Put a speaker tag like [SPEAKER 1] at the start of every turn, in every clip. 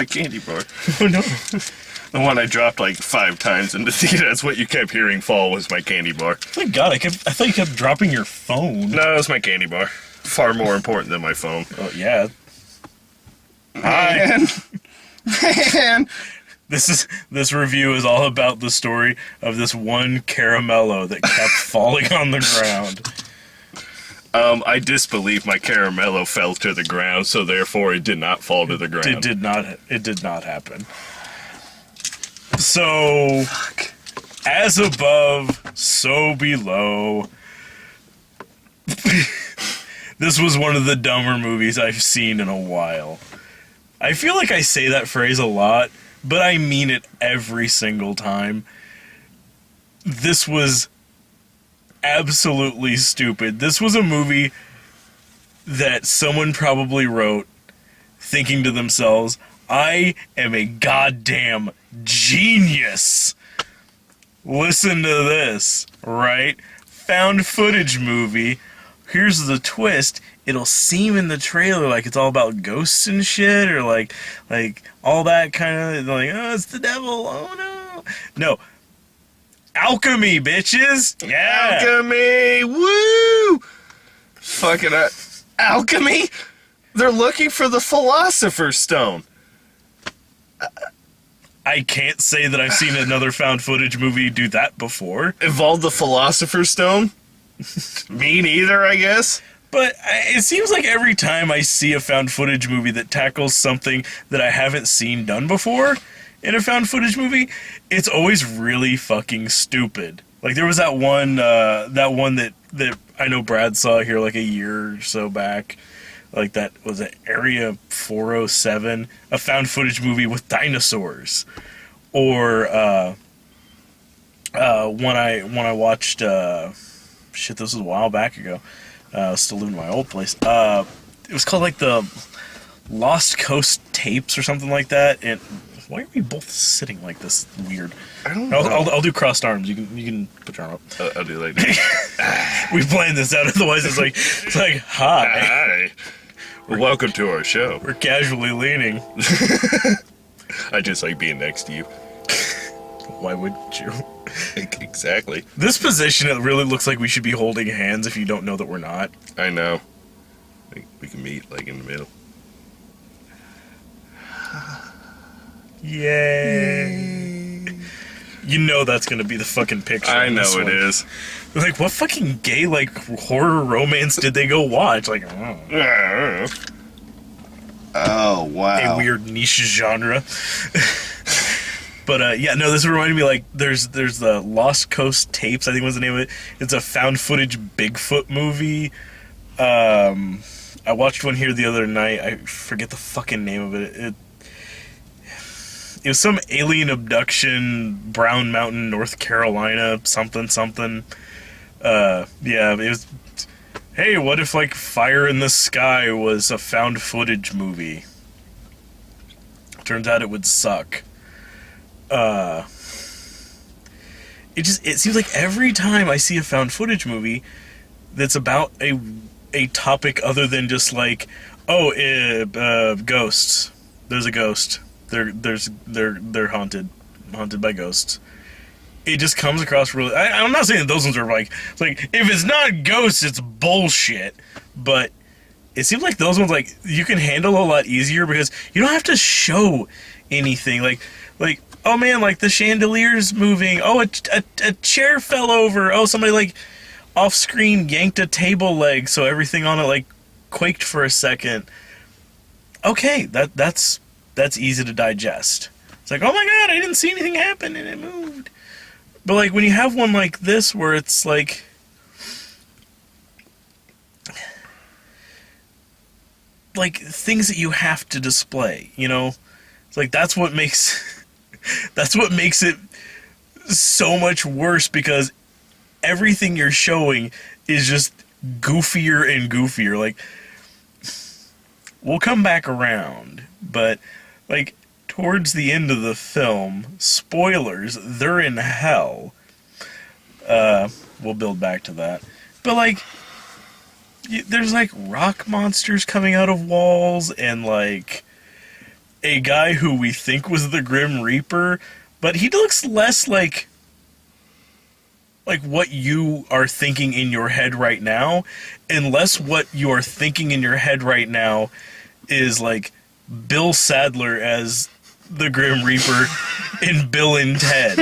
[SPEAKER 1] my candy bar.
[SPEAKER 2] Oh no.
[SPEAKER 1] The one I dropped like 5 times into the... That's what you kept hearing fall was my candy bar.
[SPEAKER 2] Thank God, I thought you kept dropping your phone.
[SPEAKER 1] No, it's my candy bar. Far more important than my phone.
[SPEAKER 2] Oh, yeah.
[SPEAKER 1] Man. Man.
[SPEAKER 2] This review is all about the story of this one caramello that kept falling on the ground.
[SPEAKER 1] I disbelieve my caramello fell to the ground, so therefore it did not fall to the ground.
[SPEAKER 2] It did not happen. So,
[SPEAKER 1] Fuck.
[SPEAKER 2] as above, so below. This was one of the dumber movies I've seen in a while. I feel like I say that phrase a lot, but I mean it every single time. This was absolutely stupid. This was a movie that someone probably wrote thinking to themselves, I am a goddamn genius. Listen to this, right? Found footage movie. Here's the twist. It'll seem in the trailer like it's all about ghosts and shit, or like all that kind of like, oh, it's the devil. Oh no, no. Alchemy, bitches. Yeah.
[SPEAKER 1] Alchemy. Woo. Fucking alchemy. They're looking for the Philosopher's Stone.
[SPEAKER 2] I can't say that I've seen another found footage movie do that before.
[SPEAKER 1] Evolved the Philosopher's Stone? Me neither, I guess.
[SPEAKER 2] But it seems like every time I see a found footage movie that tackles something that I haven't seen done before in a found footage movie, it's always really fucking stupid. Like there was that one that I know Brad saw here like a year or so back. Like that was it, Area 407, a found footage movie with dinosaurs. Or when I watched shit, this was a while back ago. I was still living in my old place. It was called like the Lost Coast Tapes or something like that. And why are we both sitting like this? Weird.
[SPEAKER 1] I don't know.
[SPEAKER 2] I'll do crossed arms. You can put your arm up.
[SPEAKER 1] I'll do like that.
[SPEAKER 2] We planned this out. Otherwise, it's like hi.
[SPEAKER 1] Hi. Well, welcome to our show.
[SPEAKER 2] We're casually leaning.
[SPEAKER 1] I just like being next to you.
[SPEAKER 2] Why would you?
[SPEAKER 1] Exactly.
[SPEAKER 2] This position, it really looks like we should be holding hands if you don't know that we're not.
[SPEAKER 1] I know. We can meet like in the middle.
[SPEAKER 2] Yay. You know that's gonna be the fucking picture.
[SPEAKER 1] I know it is.
[SPEAKER 2] Like, what fucking gay, like, horror romance did they go watch? Like,
[SPEAKER 1] Oh, wow.
[SPEAKER 2] a weird niche genre. But, yeah, no, this reminded me, like, there's the Lost Coast Tapes, I think was the name of it. It's a found footage Bigfoot movie. I watched one here the other night. I forget the fucking name of it. It was some alien abduction, Brown Mountain, North Carolina, something. Yeah, it was... Hey, what if, like, Fire in the Sky was a found footage movie? Turns out it would suck. It seems like every time I see a found footage movie that's about a topic other than just like, ghosts. There's a ghost. They're haunted by ghosts. It just comes across really... I'm not saying that those ones are like... It's like, if it's not ghosts, it's bullshit. But it seems like those ones, like, you can handle a lot easier because you don't have to show anything. Like, oh man, like, the chandelier's moving. Oh, a chair fell over. Oh, somebody, like, off-screen yanked a table leg so everything on it, like, quaked for a second. Okay, that's easy to digest. It's like, oh my god, I didn't see anything happen and it moved. But, like, when you have one like this where it's, like... like, things that you have to display, you know? It's like, that's what makes... that's what makes it so much worse, because everything you're showing is just goofier and goofier. Like, we'll come back around, but, like... towards the end of the film, spoilers, they're in hell. We'll build back to that. But, like, there's, like, rock monsters coming out of walls, and, like, a guy who we think was the Grim Reaper, but he looks less like what you are thinking in your head right now, unless what you are thinking in your head right now is like Bill Sadler as the Grim Reaper in Bill and Ted.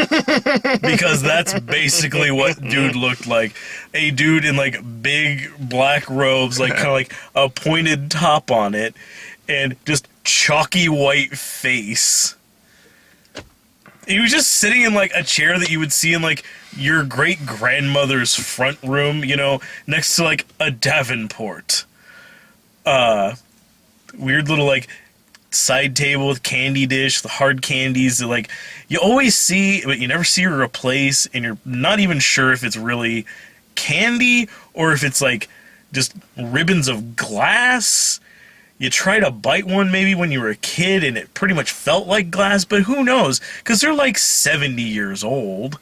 [SPEAKER 2] Because that's basically what dude looked like. A dude in like big black robes, like kind of like a pointed top on it, and just chalky white face. He was just sitting in like a chair that you would see in like your great grandmother's front room, you know, next to like a Davenport. Weird little like side table with candy dish, the hard candies that like you always see, but you never see her replace, and you're not even sure if it's really candy or if it's like just ribbons of glass. You try to bite one maybe when you were a kid and it pretty much felt like glass, but who knows? Because they're like 70 years old.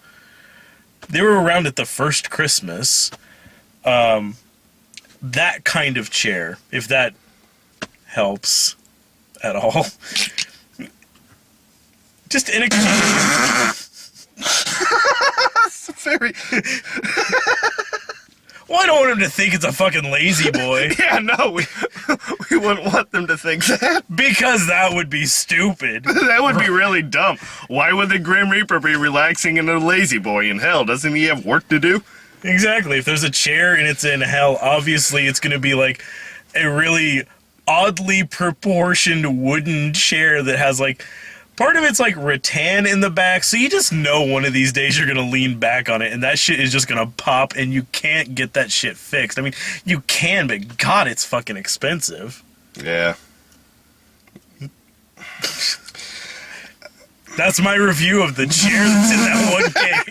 [SPEAKER 2] They were around at the first Christmas. That kind of chair, if that helps at all. Just in a...
[SPEAKER 1] Very...
[SPEAKER 2] Well, I don't want him to think it's a fucking lazy boy.
[SPEAKER 1] Yeah, no, we wouldn't want them to think that.
[SPEAKER 2] Because that would be stupid.
[SPEAKER 1] That would be really dumb. Why would the Grim Reaper be relaxing in a lazy boy in hell? Doesn't he have work to do?
[SPEAKER 2] Exactly. If there's a chair and it's in hell, obviously it's going to be like a really oddly proportioned wooden chair that has like... Part of it's like rattan in the back, so you just know one of these days you're going to lean back on it, and that shit is just going to pop, and you can't get that shit fixed. I mean, you can, but God, it's fucking expensive.
[SPEAKER 1] Yeah.
[SPEAKER 2] That's my review of the chair that's in that one game.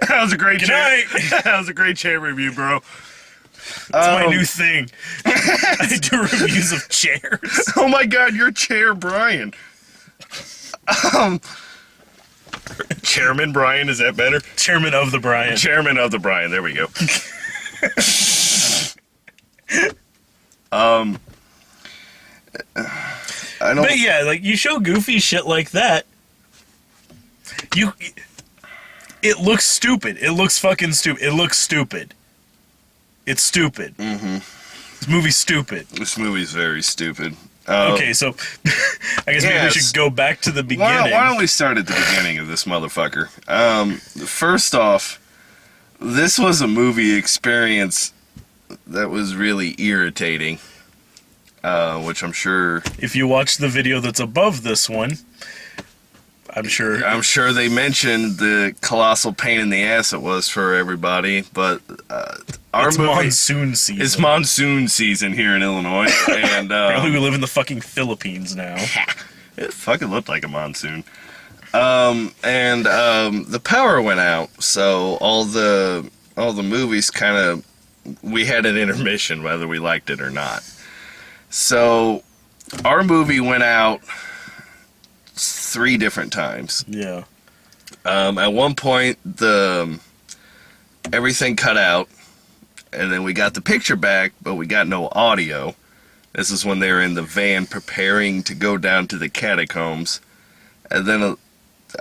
[SPEAKER 1] That was a great
[SPEAKER 2] Good
[SPEAKER 1] chair.
[SPEAKER 2] night.
[SPEAKER 1] That was a great chair review, bro.
[SPEAKER 2] It's my new thing. I do reviews of chairs.
[SPEAKER 1] Oh my God, you're Chair Brian. Chairman Brian, is that better?
[SPEAKER 2] Chairman of the Brian.
[SPEAKER 1] Chairman of the Brian, there we go. I don't...
[SPEAKER 2] But yeah, like, you show Goofy shit like that, it looks stupid. It looks fucking stupid. It looks stupid. It's stupid.
[SPEAKER 1] Mm-hmm.
[SPEAKER 2] This movie's stupid.
[SPEAKER 1] This movie's very stupid.
[SPEAKER 2] Okay, so I guess maybe we should go back to the beginning.
[SPEAKER 1] Why don't we start at the beginning of this motherfucker? First off, this was a movie experience that was really irritating, which I'm sure...
[SPEAKER 2] If you watch the video that's above this one, I'm sure
[SPEAKER 1] they mentioned the colossal pain in the ass it was for everybody, but
[SPEAKER 2] it's monsoon season.
[SPEAKER 1] It's monsoon season here in Illinois, and
[SPEAKER 2] apparently we live in the fucking Philippines now.
[SPEAKER 1] It fucking looked like a monsoon. The power went out, so all the movies kind of, we had an intermission whether we liked it or not. So our movie went out 3 different times.
[SPEAKER 2] Yeah.
[SPEAKER 1] At one point, everything cut out, and then we got the picture back, but we got no audio. This is when they were in the van preparing to go down to the catacombs. And then,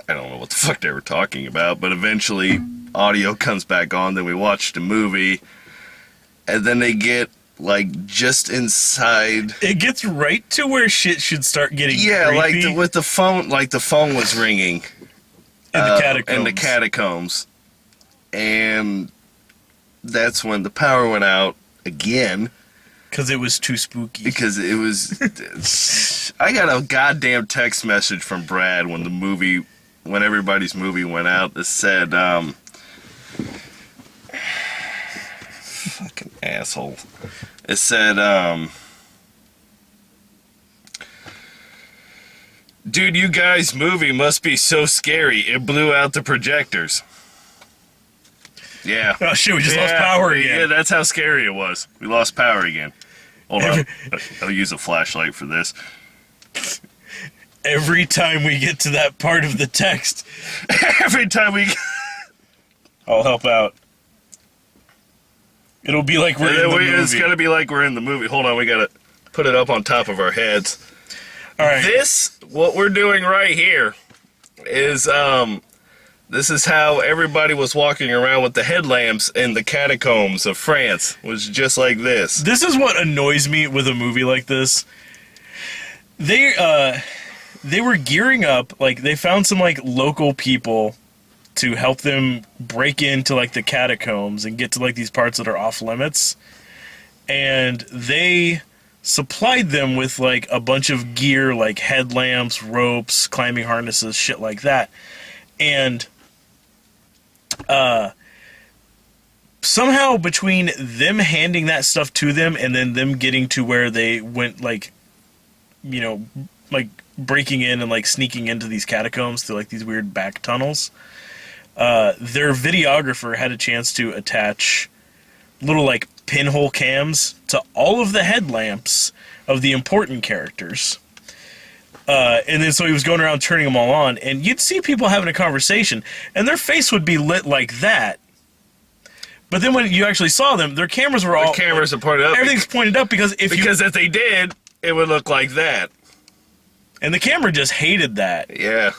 [SPEAKER 1] I don't know what the fuck they were talking about, but eventually audio comes back on, then we watched the movie, and then they get like just inside.
[SPEAKER 2] It gets right to where shit should start getting
[SPEAKER 1] creepy.
[SPEAKER 2] like
[SPEAKER 1] with the phone, like the phone was ringing
[SPEAKER 2] in the catacombs.
[SPEAKER 1] In the catacombs, and that's when the power went out again.
[SPEAKER 2] Because it was too spooky.
[SPEAKER 1] Because it was. I got a goddamn text message from Brad when everybody's movie went out that said, fucking asshole. It said, dude, you guys' movie must be so scary, it blew out the projectors. Yeah.
[SPEAKER 2] Oh shit, we just lost power again.
[SPEAKER 1] Yeah, that's how scary it was. We lost power again. Hold on. I'll use a flashlight for this.
[SPEAKER 2] Every time we get to that part of the text.
[SPEAKER 1] Every time we...
[SPEAKER 2] I'll help out. It'll be like we're in the movie.
[SPEAKER 1] It's gonna be like we're in the movie. Hold on, we gotta... put it up on top of our heads.
[SPEAKER 2] All right.
[SPEAKER 1] What we're doing right here is, this is how everybody was walking around with the headlamps in the catacombs of France. Was just like this.
[SPEAKER 2] This is what annoys me with a movie like this. They were gearing up, like, they found some, like, local people to help them break into, like, the catacombs and get to, like, these parts that are off limits. And they supplied them with, like, a bunch of gear, like headlamps, ropes, climbing harnesses, shit like that. And somehow between them handing that stuff to them and then them getting to where they went, like, you know, like breaking in and like sneaking into these catacombs through like these weird back tunnels, their videographer had a chance to attach little like pinhole cams to all of the headlamps of the important characters. And then so he was going around turning them all on, and you'd see people having a conversation, and their face would be lit like that. But then when you actually saw them, their cameras were all...
[SPEAKER 1] The cameras are pointed up.
[SPEAKER 2] Everything's pointed up because if
[SPEAKER 1] they did, it would look like that.
[SPEAKER 2] And the camera just hated that.
[SPEAKER 1] Yeah.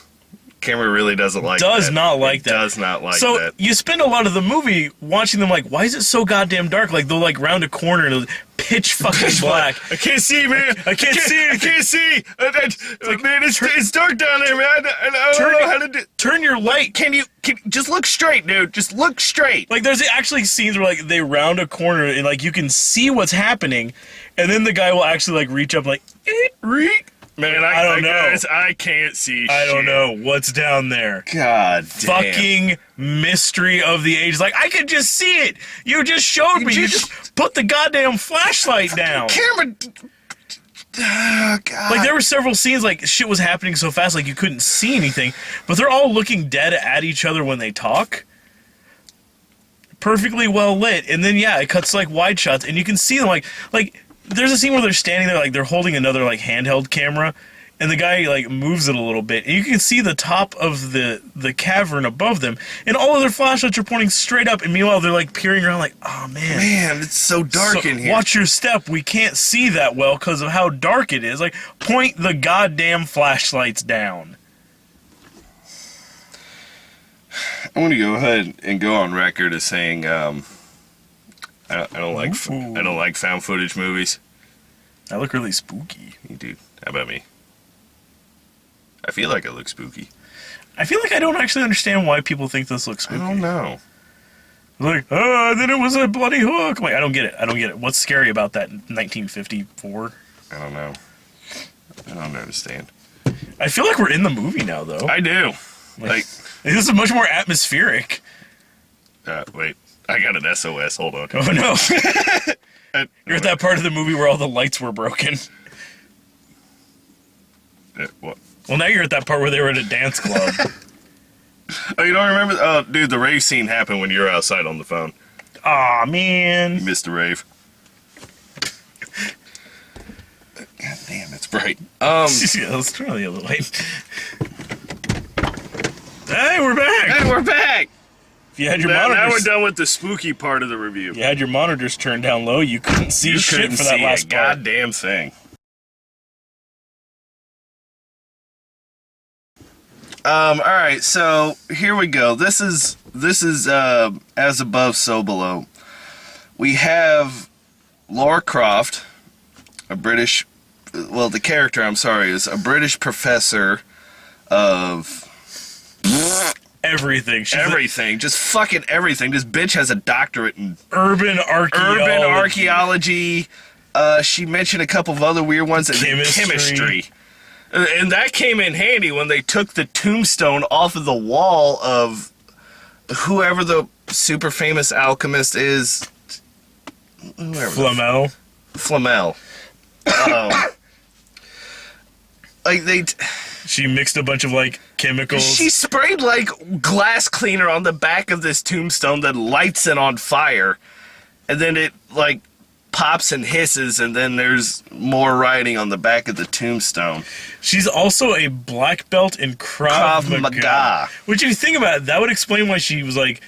[SPEAKER 1] Camera really doesn't like that.
[SPEAKER 2] Does not like that.
[SPEAKER 1] Does not like that.
[SPEAKER 2] So you spend a lot of the movie watching them like, why is it so goddamn dark? Like they'll like round a corner and it'll pitch fucking black.
[SPEAKER 1] I can't see, man.
[SPEAKER 2] I can't see.
[SPEAKER 1] I can't see. Like, man, it's dark down there, man. I don't know how to do.
[SPEAKER 2] Turn your light.
[SPEAKER 1] Can just look straight, dude? Just look straight.
[SPEAKER 2] Like there's actually scenes where like they round a corner and like you can see what's happening, and then the guy will actually like reach up like,
[SPEAKER 1] man,
[SPEAKER 2] I don't know.
[SPEAKER 1] Guys, I can't see shit.
[SPEAKER 2] I don't know what's down there.
[SPEAKER 1] God damn.
[SPEAKER 2] Fucking mystery of the age. Like, I could just see it. You just showed me. You just put the goddamn flashlight down.
[SPEAKER 1] Camera. Oh, God.
[SPEAKER 2] Like, there were several scenes, like, shit was happening so fast, like, you couldn't see anything. But they're all looking dead at each other when they talk. Perfectly well lit. And then, yeah, it cuts, like, wide shots. And you can see them, like... There's a scene where they're standing there, like, they're holding another, like, handheld camera, and the guy, like, moves it a little bit, and you can see the top of the cavern above them, and all of their flashlights are pointing straight up, and meanwhile, they're, like, peering around like, oh, man.
[SPEAKER 1] Man, it's so dark in here.
[SPEAKER 2] Watch your step. We can't see that well because of how dark it is. Like, point the goddamn flashlights down.
[SPEAKER 1] I'm going to go ahead and go on record as saying, I don't like found footage movies.
[SPEAKER 2] That look really spooky.
[SPEAKER 1] You do. How about me? I feel like I look spooky.
[SPEAKER 2] I feel like I don't actually understand why people think this looks spooky.
[SPEAKER 1] I don't know.
[SPEAKER 2] Like, then it was a bloody hook. Like, I don't get it. What's scary about that in 1954?
[SPEAKER 1] I don't know. I don't understand.
[SPEAKER 2] I feel like we're in the movie now, though.
[SPEAKER 1] I do.
[SPEAKER 2] Like this is much more atmospheric.
[SPEAKER 1] Wait. I got an SOS. Hold on.
[SPEAKER 2] Oh, no. You're at that part of the movie where all the lights were broken.
[SPEAKER 1] What?
[SPEAKER 2] Well, now you're at that part where they were at a dance club.
[SPEAKER 1] Oh, you don't remember? Oh, dude, the rave scene happened when you were outside on the phone.
[SPEAKER 2] Aw, man.
[SPEAKER 1] You missed the rave. God damn, it's bright.
[SPEAKER 2] Yeah, let's try the other light. Hey, we're back!
[SPEAKER 1] Hey, we're back!
[SPEAKER 2] If you had your monitors...
[SPEAKER 1] Now we're done with the spooky part of the review.
[SPEAKER 2] If you had your monitors turned down low, you couldn't see shit for that last part.
[SPEAKER 1] Goddamn thing. Alright, so here we go. This is As Above, So Below. We have Lara Croft, a British, well, the character, I'm sorry, is a British professor of
[SPEAKER 2] everything.
[SPEAKER 1] Everything. Just fucking everything. This bitch has a doctorate in
[SPEAKER 2] urban
[SPEAKER 1] archaeology. She mentioned a couple of other weird ones. Chemistry. And that came in handy when they took the tombstone off of the wall of whoever the super famous alchemist is.
[SPEAKER 2] Flamel. She mixed a bunch of, like, chemicals.
[SPEAKER 1] She sprayed, like, glass cleaner on the back of this tombstone that lights it on fire. And then it, like, pops and hisses, and then there's more writing on the back of the tombstone.
[SPEAKER 2] She's also a black belt in Krav Maga. Which, if you think about it, that would explain why she was, like,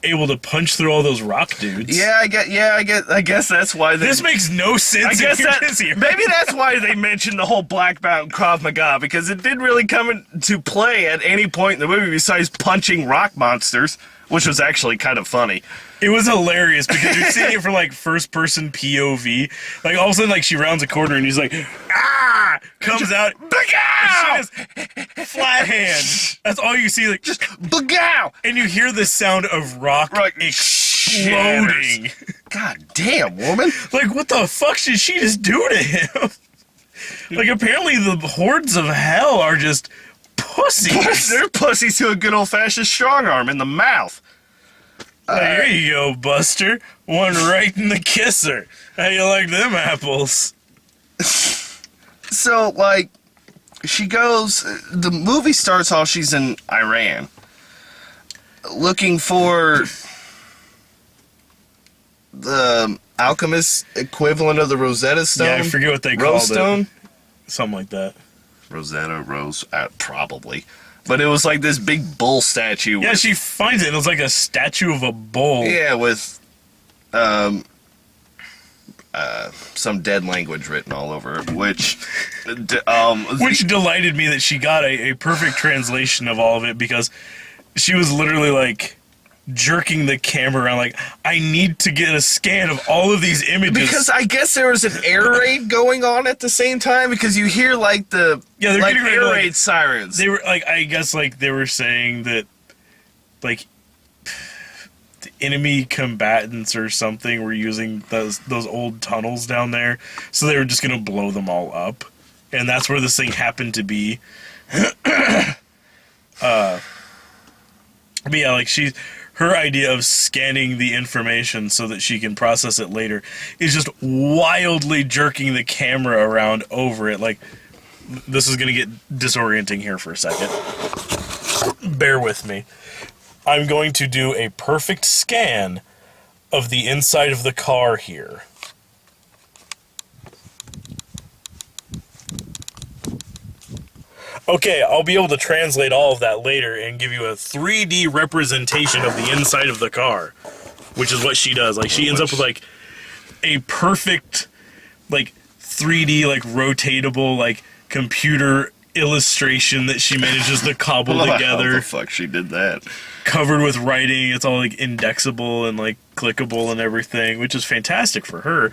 [SPEAKER 2] able to punch through all those rock dudes.
[SPEAKER 1] I guess that's why
[SPEAKER 2] This makes no sense.
[SPEAKER 1] I guess
[SPEAKER 2] here.
[SPEAKER 1] maybe that's why they mentioned the whole Black Belt and Krav Maga, because it didn't really come into play at any point in the movie besides punching rock monsters, which was actually kind of funny.
[SPEAKER 2] It was hilarious because you're seeing it from like first person POV. Like all of a sudden, like she rounds a corner and he's like, ah, comes out,
[SPEAKER 1] Bagow!
[SPEAKER 2] flat hand. That's all you see, like
[SPEAKER 1] Just bagow!
[SPEAKER 2] and you hear the sound of rock
[SPEAKER 1] Right.
[SPEAKER 2] exploding.
[SPEAKER 1] God damn, woman!
[SPEAKER 2] Like what the fuck did she just do to him? Like apparently the hordes of hell are just pussies.
[SPEAKER 1] They're pussies to a good old fashioned strong arm in the mouth.
[SPEAKER 2] There you go, Buster. One right in the kisser. How you like them apples?
[SPEAKER 1] So, like, she goes. The movie starts off. She's in Iran, looking for the alchemist equivalent of the Rosetta Stone.
[SPEAKER 2] Yeah, I forget what they called
[SPEAKER 1] Rose Stone.
[SPEAKER 2] it. Something like that.
[SPEAKER 1] Rosetta Rose, probably. But it was like this big bull statue.
[SPEAKER 2] Yeah,
[SPEAKER 1] with,
[SPEAKER 2] she finds it. It was like a statue of a bull.
[SPEAKER 1] yeah, with some dead language written all over it, which
[SPEAKER 2] Which delighted me that she got a perfect translation of all of it because she was literally like jerking the camera around like, I need to get a scan of all of these images.
[SPEAKER 1] because I guess there was an air raid going on at the same time, because you hear like the
[SPEAKER 2] Yeah, they're
[SPEAKER 1] like
[SPEAKER 2] getting ready to,
[SPEAKER 1] air
[SPEAKER 2] like-
[SPEAKER 1] raid sirens.
[SPEAKER 2] They were like, I guess like they were saying that like the enemy combatants or something were using those old tunnels down there, so they were just gonna blow them all up, and that's where this thing happened to be. But yeah, like her idea of scanning the information so that she can process it later is just wildly jerking the camera around over it. Like, this is gonna get disorienting here for a second. Bear with me. I'm going to do a perfect scan of the inside of the car here. Okay, I'll be able to translate all of that later and give you a 3D representation of the inside of the car, which is what she does. Like, she ends up with, like, a perfect, like, 3D, like, rotatable, like, computer illustration that she manages to cobble
[SPEAKER 1] How
[SPEAKER 2] together,
[SPEAKER 1] the fuck she did that?
[SPEAKER 2] covered with writing. It's all, like, indexable and, like, clickable and everything, which is fantastic for her,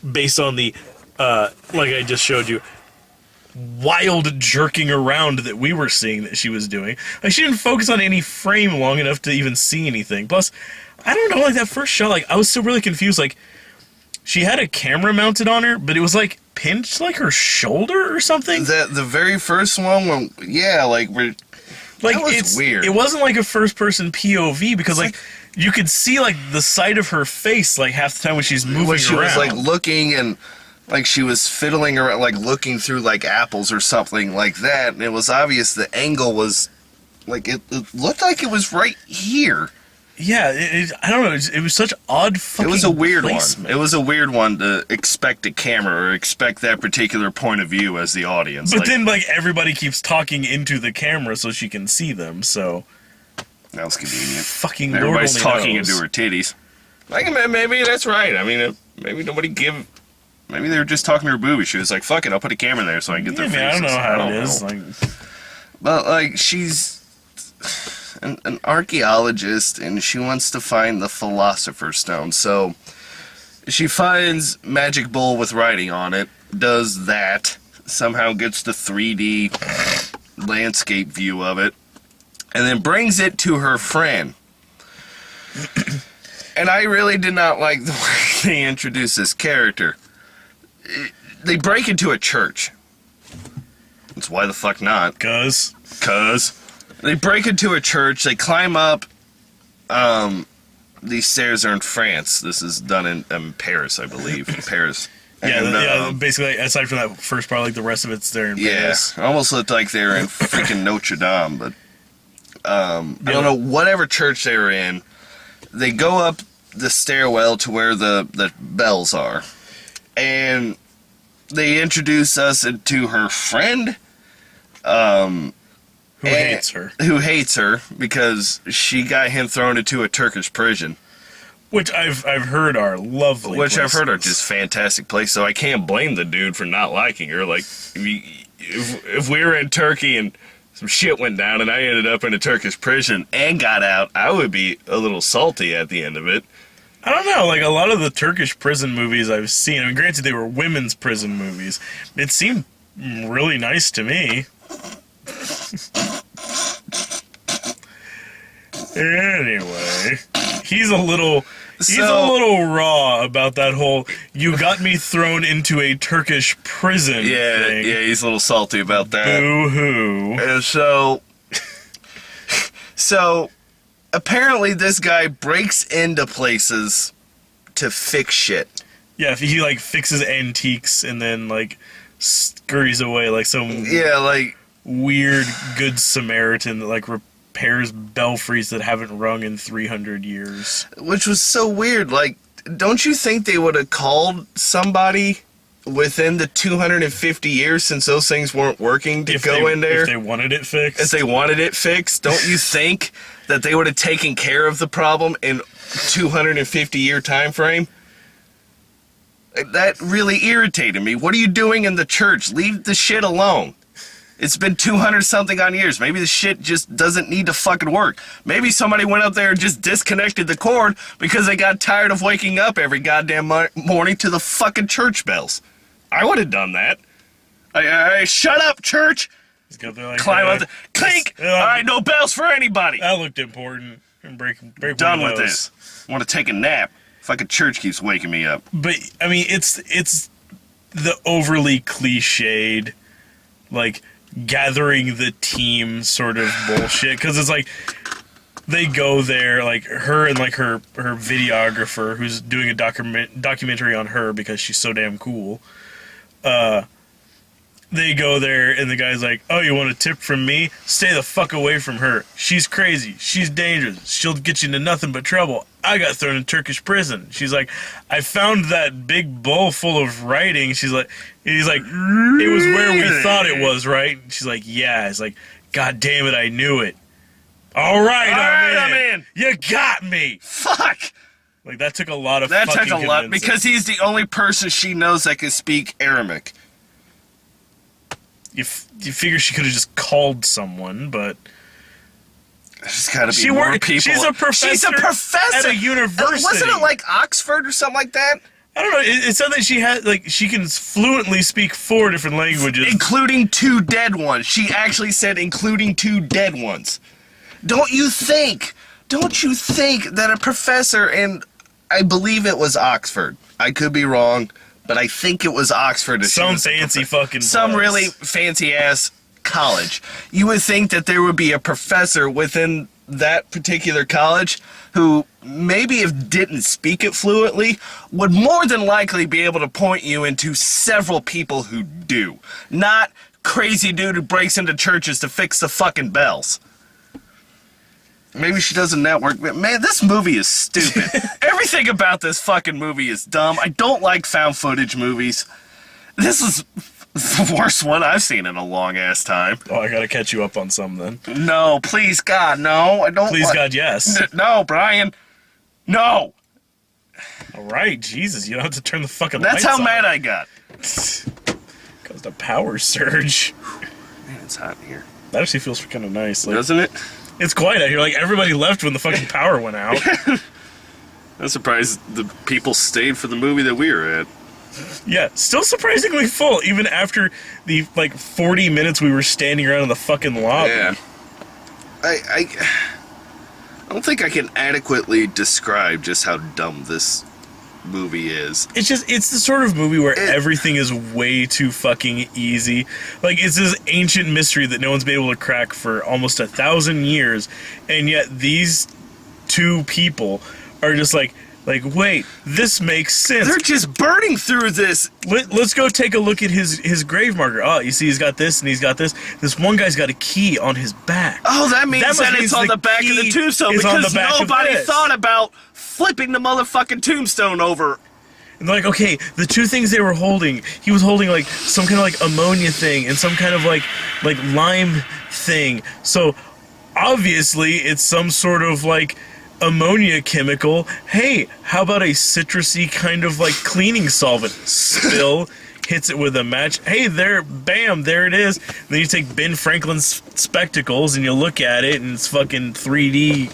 [SPEAKER 2] based on the, like I just showed you, wild jerking around that we were seeing that she was doing. Like, she didn't focus on any frame long enough to even see anything. Plus, I don't know, like, that first shot, like, I was still really confused. Like, she had a camera mounted on her, but it was, like, pinched, like, her shoulder or something.
[SPEAKER 1] The very first one, when like we're
[SPEAKER 2] Like,
[SPEAKER 1] that was
[SPEAKER 2] it's
[SPEAKER 1] weird.
[SPEAKER 2] It wasn't, like, a first-person POV, because, like, you could see, like, the side of her face, like, half the time when she's moving
[SPEAKER 1] when she
[SPEAKER 2] around.
[SPEAKER 1] was like looking and like she was fiddling around, like looking through like apples or something like that, and it was obvious the angle was like it looked like it was right here.
[SPEAKER 2] Yeah, I don't know. It was such odd fucking
[SPEAKER 1] It was a weird
[SPEAKER 2] placement.
[SPEAKER 1] one. It was a weird one to expect a camera or expect that particular point of view as the audience.
[SPEAKER 2] But
[SPEAKER 1] like,
[SPEAKER 2] then, like, everybody keeps talking into the camera so she can see them, so...
[SPEAKER 1] that was convenient.
[SPEAKER 2] Fucking Lord
[SPEAKER 1] Everybody's
[SPEAKER 2] only
[SPEAKER 1] talking
[SPEAKER 2] knows.
[SPEAKER 1] into her titties. Like, maybe that's right. I mean, maybe maybe they were just talking to her boobie. She was like, "Fuck it, I'll put a camera there so I can get
[SPEAKER 2] Yeah,
[SPEAKER 1] their
[SPEAKER 2] I mean, I
[SPEAKER 1] faces."
[SPEAKER 2] don't know how
[SPEAKER 1] don't
[SPEAKER 2] it is.
[SPEAKER 1] know.
[SPEAKER 2] Like,
[SPEAKER 1] But like, she's an archaeologist, and she wants to find the Philosopher's Stone. So she finds magic bowl with writing on it, does that, somehow gets the 3D landscape view of it, and then brings it to her friend. And I really did not like the way they introduced this character. They break into a church. That's why the fuck not.
[SPEAKER 2] cuz...
[SPEAKER 1] Cuz they break into a church, they climb up, these stairs are in France. This is done in Paris, I believe. Paris.
[SPEAKER 2] Yeah,
[SPEAKER 1] And,
[SPEAKER 2] basically, aside from that first part, like, the rest of it's there in
[SPEAKER 1] yeah,
[SPEAKER 2] Paris.
[SPEAKER 1] almost looked like they were in freaking Notre Dame, but I don't know, whatever church they were in, they go up the stairwell to where the bells are, and they introduce us to her friend,
[SPEAKER 2] Who hates her?
[SPEAKER 1] Who hates her because she got him thrown into a Turkish prison.
[SPEAKER 2] Which I've heard are lovely.
[SPEAKER 1] Which I've heard are
[SPEAKER 2] places.
[SPEAKER 1] just fantastic places. So I can't blame the dude for not liking her. Like, if we were in Turkey and some shit went down and I ended up in a Turkish prison and got out, I would be a little salty at the end of it.
[SPEAKER 2] I don't know, like a lot of the Turkish prison movies I've seen, I mean, granted they were women's prison movies, it seemed really nice to me. Anyway, he's a little raw about that whole "you got me thrown into a Turkish prison" thing.
[SPEAKER 1] Yeah, he's a little salty about that.
[SPEAKER 2] Boo-hoo.
[SPEAKER 1] And so apparently this guy breaks into places to fix shit.
[SPEAKER 2] Yeah, if he like fixes antiques and then like scurries away like some weird good Samaritan that like repairs belfries that haven't rung in 300 years.
[SPEAKER 1] Which was so weird. Like, don't you think they would have called somebody within the 250 years since those things weren't working to go in there?
[SPEAKER 2] If they wanted it fixed?
[SPEAKER 1] If they wanted it fixed, don't you think that they would have taken care of the problem in 250-year time frame? That really irritated me. What are you doing in the church? Leave the shit alone. It's been 200-something on years. Maybe the shit just doesn't need to fucking work. Maybe somebody went up there and just disconnected the cord because they got tired of waking up every goddamn morning to the fucking church bells. I would have done that. Shut up, church!
[SPEAKER 2] Like,
[SPEAKER 1] climb up the... Clink! Alright, no bells for anybody!
[SPEAKER 2] That looked important. Break
[SPEAKER 1] done
[SPEAKER 2] one
[SPEAKER 1] with
[SPEAKER 2] of
[SPEAKER 1] this. I want to take a nap. Fucking church keeps waking me up.
[SPEAKER 2] But, I mean, it's the overly cliched, like, gathering the team sort of bullshit. Because it's like, they go there, like, her and, like, her videographer, who's doing a documentary on her because she's so damn cool, they go there, and the guy's like, "Oh, you want a tip from me? Stay the fuck away from her. She's crazy. She's dangerous. She'll get you into nothing but trouble. I got thrown in Turkish prison." She's like, "I found that big bowl full of writing." He's like, "It was where we thought it was, right?" She's like, "Yeah." He's like, "God damn it, I knew it." All right, I'm in. You got me.
[SPEAKER 1] Fuck.
[SPEAKER 2] Like, that took a lot of
[SPEAKER 1] That
[SPEAKER 2] fucking
[SPEAKER 1] took a lot,
[SPEAKER 2] convincing.
[SPEAKER 1] because he's the only person she knows that can speak Aramaic.
[SPEAKER 2] You figure she could have just called someone, but
[SPEAKER 1] There's got to be more people.
[SPEAKER 2] She's a professor at a university.
[SPEAKER 1] Wasn't it like Oxford or something like that?
[SPEAKER 2] I don't know. It said that she had, like, she can fluently speak 4 different languages,
[SPEAKER 1] including 2 dead ones. She actually said including 2 dead ones. Don't you think that a professor, and I believe it was Oxford. I could be wrong, but I think it was Oxford.
[SPEAKER 2] Some fancy fucking
[SPEAKER 1] some
[SPEAKER 2] place.
[SPEAKER 1] really fancy ass college. You would think that there would be a professor within that particular college who maybe if didn't speak it fluently would more than likely be able to point you into several people who do. Not crazy dude who breaks into churches to fix the fucking bells. Maybe she does a network. Man, this movie is stupid. Everything about this fucking movie is dumb. I don't like found footage movies. This is the worst one I've seen in a long ass time.
[SPEAKER 2] Oh, I gotta catch you up on some then.
[SPEAKER 1] No, please God, no. I don't.
[SPEAKER 2] Please God, yes.
[SPEAKER 1] No, Brian. No.
[SPEAKER 2] All right, Jesus, you don't have to turn the fucking
[SPEAKER 1] That's
[SPEAKER 2] lights
[SPEAKER 1] how
[SPEAKER 2] on.
[SPEAKER 1] mad I got.
[SPEAKER 2] Caused a power surge.
[SPEAKER 1] Man, it's hot in here.
[SPEAKER 2] That actually feels kind of nice. Like,
[SPEAKER 1] Doesn't it?
[SPEAKER 2] it's quiet out here. Like, everybody left when the fucking power went out.
[SPEAKER 1] I'm surprised the people stayed for the movie that we were at.
[SPEAKER 2] Yeah, still surprisingly full, even after the, like, 40 minutes we were standing around in the fucking lobby.
[SPEAKER 1] Yeah. I don't think I can adequately describe just how dumb this movie is.
[SPEAKER 2] It's the sort of movie where everything is way too fucking easy. Like, it's this ancient mystery that no one's been able to crack for almost 1,000 years, and yet these 2 people are just like, wait, this makes sense.
[SPEAKER 1] They're just burning through this.
[SPEAKER 2] Let's go take a look at his grave marker. Oh, you see he's got this and he's got this. This one guy's got a key on his back.
[SPEAKER 1] Oh, that means that
[SPEAKER 2] means
[SPEAKER 1] it's on the back of the tombstone, because nobody thought about flipping the motherfucking tombstone over.
[SPEAKER 2] And they're like, okay, the two things they were holding, he was holding like some kind of like ammonia thing and some kind of like lime thing. So obviously it's some sort of like ammonia chemical. Hey, how about a citrusy kind of like cleaning solvent? Spill, hits it with a match. Hey, there, bam, there it is. Then you take Ben Franklin's spectacles and you look at it and it's fucking 3D.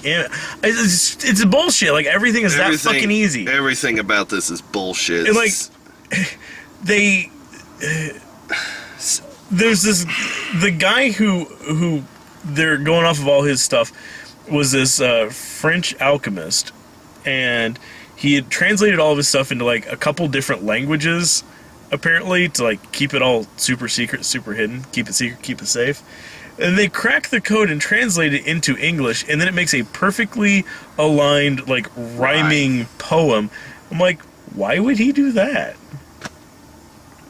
[SPEAKER 2] It's bullshit. Like everything is that fucking easy.
[SPEAKER 1] Everything about this is bullshit.
[SPEAKER 2] And like there's this, the guy who they're going off of all his stuff was this French alchemist, and he had translated all of his stuff into like a couple different languages, apparently, to like keep it all super secret, super hidden, keep it secret, keep it safe. And they crack the code and translate it into English, and then it makes a perfectly aligned, like rhyming poem. I'm like, why would he do that?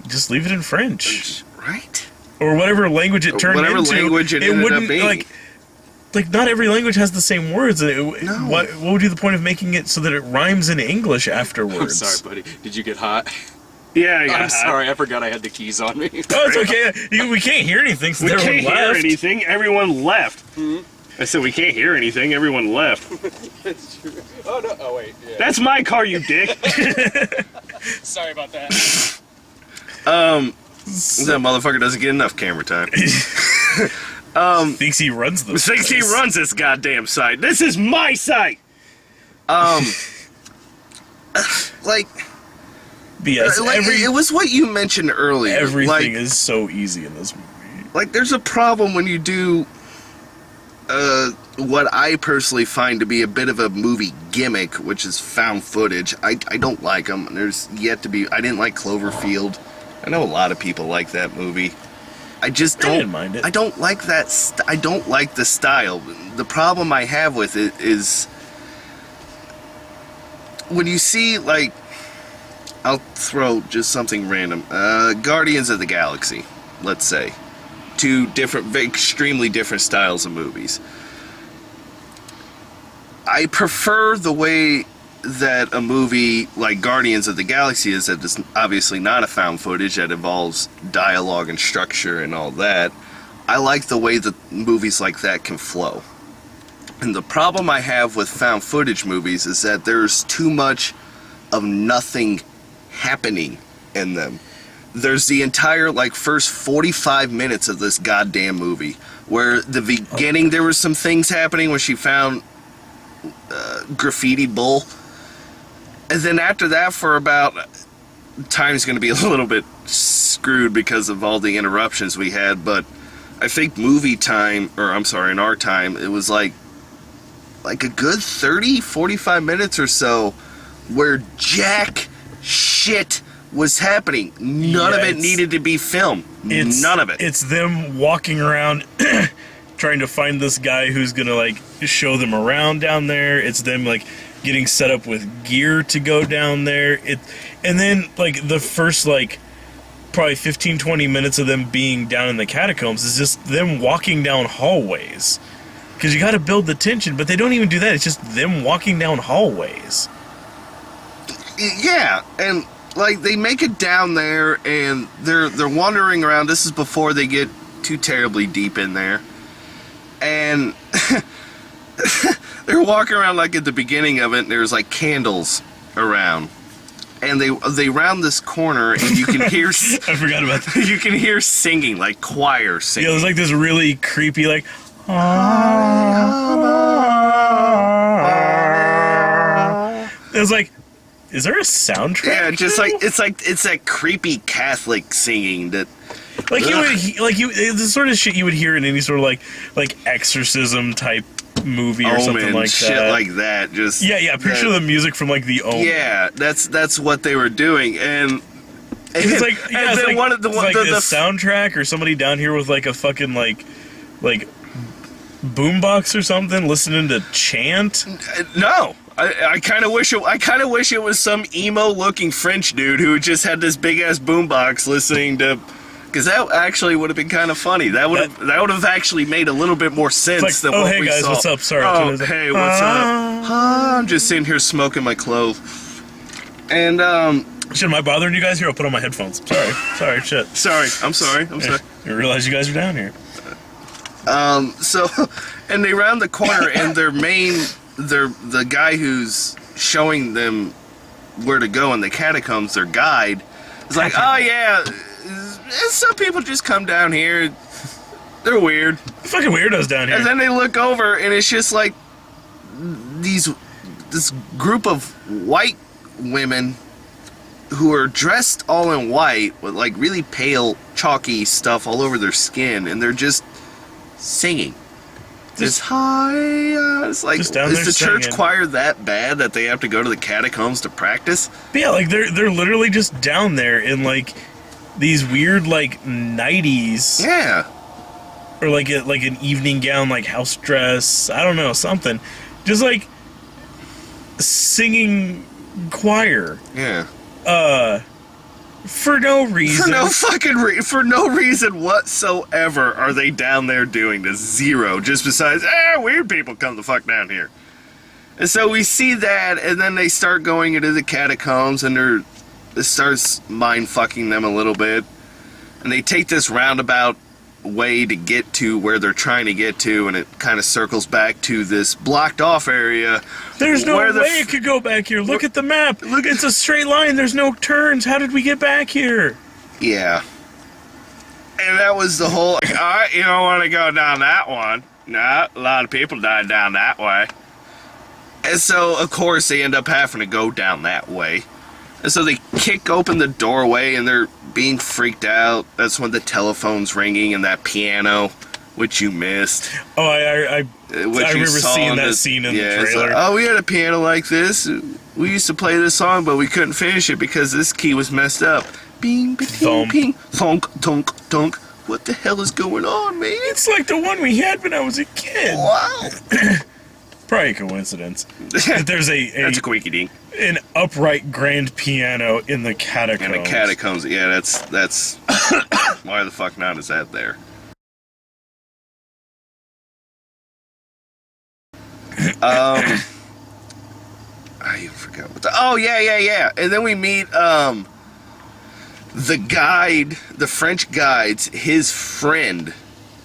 [SPEAKER 2] Just leave it in French,
[SPEAKER 1] right?
[SPEAKER 2] or whatever language it turned
[SPEAKER 1] whatever
[SPEAKER 2] into.
[SPEAKER 1] Language it ended
[SPEAKER 2] wouldn't
[SPEAKER 1] up being.
[SPEAKER 2] like not every language has the same words.
[SPEAKER 1] No.
[SPEAKER 2] What would be the point of making it so that it rhymes in English afterwards?
[SPEAKER 3] I'm sorry, buddy. Did you get hot?
[SPEAKER 4] Yeah, I got
[SPEAKER 3] I'm
[SPEAKER 4] hot.
[SPEAKER 3] sorry, I forgot I had the keys on me.
[SPEAKER 2] Oh, it's okay. We can't hear anything since
[SPEAKER 4] We
[SPEAKER 2] everyone
[SPEAKER 4] can't hear
[SPEAKER 2] left.
[SPEAKER 4] anything. Everyone left. I said we can't hear anything. Everyone left.
[SPEAKER 3] That's true. Oh, no. Oh, wait. Yeah.
[SPEAKER 4] That's my car, you dick.
[SPEAKER 3] Sorry about that.
[SPEAKER 1] That motherfucker doesn't get enough camera time.
[SPEAKER 2] Thinks he runs the
[SPEAKER 4] Thinks he runs this goddamn site. This is my site.
[SPEAKER 1] Like,
[SPEAKER 2] BS.
[SPEAKER 1] it was what you mentioned earlier.
[SPEAKER 2] Everything
[SPEAKER 1] like,
[SPEAKER 2] is so easy in this movie.
[SPEAKER 1] like, there's a problem when you do what I personally find to be a bit of a movie gimmick, which is found footage. I don't like them. There's yet to be. I didn't like Cloverfield. I know a lot of people like that movie. I just don't.
[SPEAKER 2] I didn't mind it.
[SPEAKER 1] I don't like that. I don't like the style. The problem I have with it is when you see, like, I'll throw just something random. Guardians of the Galaxy, let's say. Two different, extremely different styles of movies. I prefer the way that a movie like Guardians of the Galaxy is, that is obviously not a found footage, that involves dialogue and structure and all that. I like the way that movies like that can flow. And the problem I have with found footage movies is that there's too much of nothing happening in them. There's the entire, like, first 45 minutes of this goddamn movie, where the beginning there was some things happening when she found graffiti bull. And then after that, for about, time's going to be a little bit screwed because of all the interruptions we had, but I think movie time, or I'm sorry, in our time, it was like a good 30, 45 minutes or so where jack shit was happening. None of it needed to be filmed. None of it.
[SPEAKER 2] It's them walking around trying to find this guy who's gonna like show them around down there. It's them like getting set up with gear to go down there. And then like the first like probably 15-20 minutes of them being down in the catacombs is just them walking down hallways. Because you got to build the tension, but they don't even do that. It's just them walking down hallways.
[SPEAKER 1] Yeah, and like they make it down there, and they're wandering around. This is before they get too terribly deep in there, and they're walking around like at the beginning of it. And there's like candles around, and they round this corner, and you can hear.
[SPEAKER 2] I forgot about that.
[SPEAKER 1] You can hear singing, like choir singing.
[SPEAKER 2] Yeah, there's like this really creepy like. It was like, is there a soundtrack?
[SPEAKER 1] Yeah, just like it's that creepy Catholic singing that.
[SPEAKER 2] Like you would, the sort of shit you would hear in any sort of like exorcism type movie or something
[SPEAKER 1] Omen,
[SPEAKER 2] like
[SPEAKER 1] shit
[SPEAKER 2] that.
[SPEAKER 1] like that. Just
[SPEAKER 2] Yeah. Picture the music from like the Omen.
[SPEAKER 1] Yeah, that's what they were doing, and
[SPEAKER 2] It's like
[SPEAKER 1] and then
[SPEAKER 2] it's
[SPEAKER 1] one of the
[SPEAKER 2] soundtrack or somebody down here with like a fucking like boombox or something listening to chant.
[SPEAKER 1] No. I kind of wish it was some emo-looking French dude who just had this big-ass boombox listening to, because that actually would have been kind of funny. That would have actually made a little bit more sense
[SPEAKER 2] Like,
[SPEAKER 1] than
[SPEAKER 2] oh
[SPEAKER 1] what
[SPEAKER 2] hey
[SPEAKER 1] we
[SPEAKER 2] guys,
[SPEAKER 1] saw.
[SPEAKER 2] what's up? Sorry.
[SPEAKER 1] Oh hey, what's up? I'm just sitting here smoking my clove, and
[SPEAKER 2] Shit, am I bothering you guys here? I'll put on my headphones. Sorry, shit.
[SPEAKER 1] Sorry, I'm sorry.
[SPEAKER 2] I realize you guys are down here.
[SPEAKER 1] So, and they round the corner, and the guy who's showing them where to go in the catacombs, their guide, is like, oh yeah, some people just come down here. They're weird.
[SPEAKER 2] Fucking weirdos down here.
[SPEAKER 1] And then they look over, and it's just like this group of white women who are dressed all in white with like really pale, chalky stuff all over their skin, and they're just singing. It's high. It's like, is
[SPEAKER 2] just down there
[SPEAKER 1] the church
[SPEAKER 2] singing.
[SPEAKER 1] choir that bad that they have to go to the catacombs to practice?
[SPEAKER 2] But yeah, like they're literally just down there in like these weird like 90s
[SPEAKER 1] Yeah.
[SPEAKER 2] or like an evening gown, like house dress. I don't know, something. Just like singing choir.
[SPEAKER 1] Yeah.
[SPEAKER 2] For no reason.
[SPEAKER 1] For no reason whatsoever are they down there doing this. Zero. Just besides, weird people come the fuck down here. And so we see that, and then they start going into the catacombs, and it starts mind fucking them a little bit. And they take this roundabout way to get to where they're trying to get to, and it kind of circles back to this blocked off area.
[SPEAKER 2] There's no
[SPEAKER 1] where
[SPEAKER 2] way it could go back here. Look at the map. It's a straight line. There's no turns. How did we get back here?
[SPEAKER 1] Yeah. And that was the whole, all right, you don't want to go down that one. No, a lot of people died down that way. And so, of course, they end up having to go down that way. And so they kick open the doorway, and they're being freaked out. That's when the telephone's ringing, and that piano, which you missed.
[SPEAKER 2] Oh, I
[SPEAKER 1] Which you
[SPEAKER 2] remember
[SPEAKER 1] saw
[SPEAKER 2] seeing
[SPEAKER 1] in
[SPEAKER 2] that
[SPEAKER 1] the-
[SPEAKER 2] scene in
[SPEAKER 1] yeah,
[SPEAKER 2] the
[SPEAKER 1] it's
[SPEAKER 2] trailer.
[SPEAKER 1] like, oh, we had a piano like this. We used to play this song, but we couldn't finish it because this key was messed up. Bing, ba-ding,
[SPEAKER 2] Thump.
[SPEAKER 1] ping, thunk, tunk, tunk. What the hell is going on, man?
[SPEAKER 2] It's like the one we had when I was a kid.
[SPEAKER 1] Wow.
[SPEAKER 2] Probably a coincidence. That there's
[SPEAKER 1] That's a queaky dink.
[SPEAKER 2] an upright grand piano in the catacombs.
[SPEAKER 1] And the catacombs, yeah, that's why the fuck not is that there? I even forgot what oh yeah. And then we meet the guide, the French guide's his friend,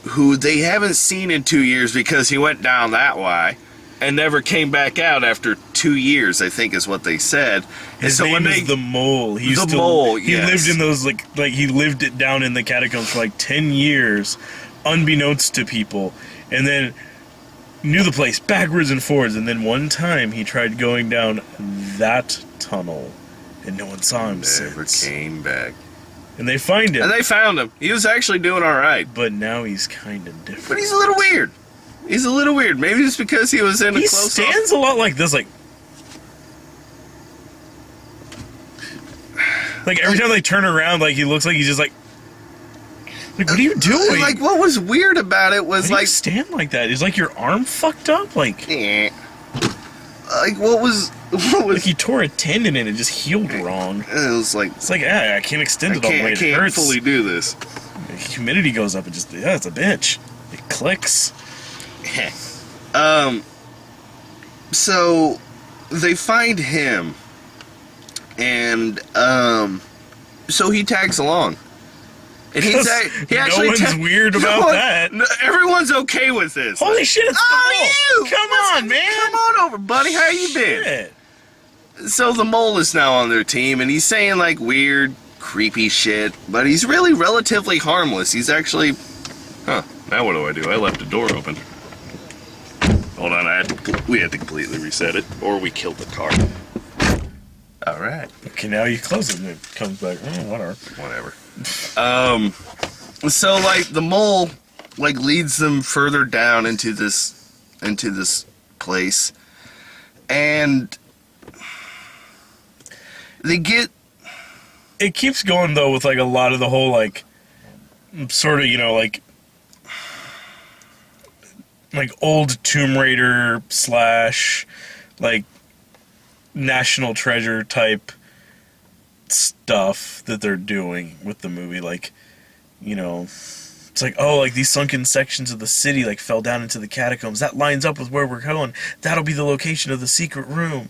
[SPEAKER 1] who they haven't seen in 2 years because he went down that way and never came back out after 2 years, I think is what they said. And
[SPEAKER 2] His
[SPEAKER 1] so
[SPEAKER 2] name
[SPEAKER 1] when
[SPEAKER 2] is the Mole. He used
[SPEAKER 1] The
[SPEAKER 2] to,
[SPEAKER 1] Mole,
[SPEAKER 2] He
[SPEAKER 1] yes.
[SPEAKER 2] lived in those like he lived it down in the catacombs for like 10 years, unbeknownst to people, and then knew the place backwards and forwards. And then one time he tried going down that tunnel, and no one saw him
[SPEAKER 1] never
[SPEAKER 2] since.
[SPEAKER 1] came back.
[SPEAKER 2] And they find him,
[SPEAKER 1] And they found him. He was actually doing all right,
[SPEAKER 2] but now he's kind of different.
[SPEAKER 1] but he's a little weird. He's a little weird. Maybe just because he was in a
[SPEAKER 2] He
[SPEAKER 1] close.
[SPEAKER 2] stands a lot like this, like every time they turn around, like he looks like he's just like what are you doing?
[SPEAKER 1] Like, what was weird about it was
[SPEAKER 2] Why do you
[SPEAKER 1] like,
[SPEAKER 2] stand like that? Is like your arm fucked up? Like
[SPEAKER 1] like what was
[SPEAKER 2] he tore a tendon and it just healed wrong.
[SPEAKER 1] it was like,
[SPEAKER 2] It's like, I can't extend
[SPEAKER 1] I
[SPEAKER 2] it all the way.
[SPEAKER 1] can't
[SPEAKER 2] It hurts.
[SPEAKER 1] fully do this.
[SPEAKER 2] Humidity goes up and just, it's a bitch. It clicks.
[SPEAKER 1] So they find him, and so he tags along. And he
[SPEAKER 2] No
[SPEAKER 1] actually
[SPEAKER 2] one's weird about that.
[SPEAKER 1] No, everyone's okay with this.
[SPEAKER 2] Holy shit, it's
[SPEAKER 1] Oh,
[SPEAKER 2] the Mole.
[SPEAKER 1] you!
[SPEAKER 2] Come on, man.
[SPEAKER 1] Come on over, buddy. How you been?
[SPEAKER 2] Shit.
[SPEAKER 1] So the Mole is now on their team, and he's saying like weird, creepy shit, but he's really relatively harmless. He's actually, now what do? I left the door open. Hold on, we had to completely reset it, or we killed the car. All right,
[SPEAKER 2] Okay, now you close it and it comes back. Whatever.
[SPEAKER 1] whatever. So like the Mole like leads them further down into this place, and they get.
[SPEAKER 2] It keeps going though with like a lot of the whole like sort of, like old Tomb Raider / like National Treasure type stuff that they're doing with the movie. Like, it's like, oh, like these sunken sections of the city like fell down into the catacombs. That lines up with where we're going. That'll be the location of the secret room.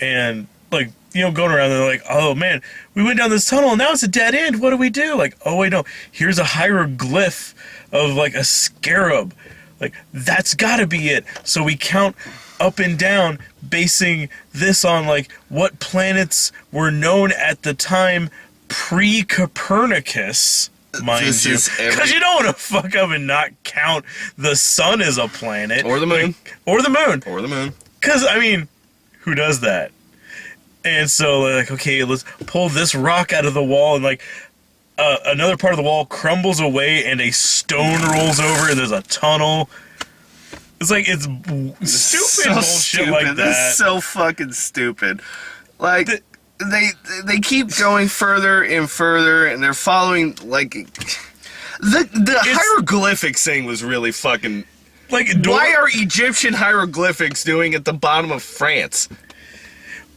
[SPEAKER 2] And like, you know, going around, they're like, oh man, we went down this tunnel and now it's a dead end. What do we do? Like, oh wait, no, here's a hieroglyph of like a scarab. Like, that's gotta be it. So we count up and down, basing this on like what planets were known at the time pre-Copernicus, mind
[SPEAKER 1] This
[SPEAKER 2] you.
[SPEAKER 1] is every-
[SPEAKER 2] Because you don't want to fuck up and not count the sun as a planet.
[SPEAKER 1] Or the moon.
[SPEAKER 2] Or the moon.
[SPEAKER 1] Or the moon.
[SPEAKER 2] Because, I mean, who does that? And so, like, okay, let's pull this rock out of the wall, and, like, another part of the wall crumbles away, and a stone rolls over, and there's a tunnel. It's like, it's stupid bullshit like that.
[SPEAKER 1] This is so fucking stupid. Like, they keep going further and further, and they're following, like... The hieroglyphics thing was really fucking...
[SPEAKER 2] Like,
[SPEAKER 1] Why are Egyptian hieroglyphics doing at the bottom of France?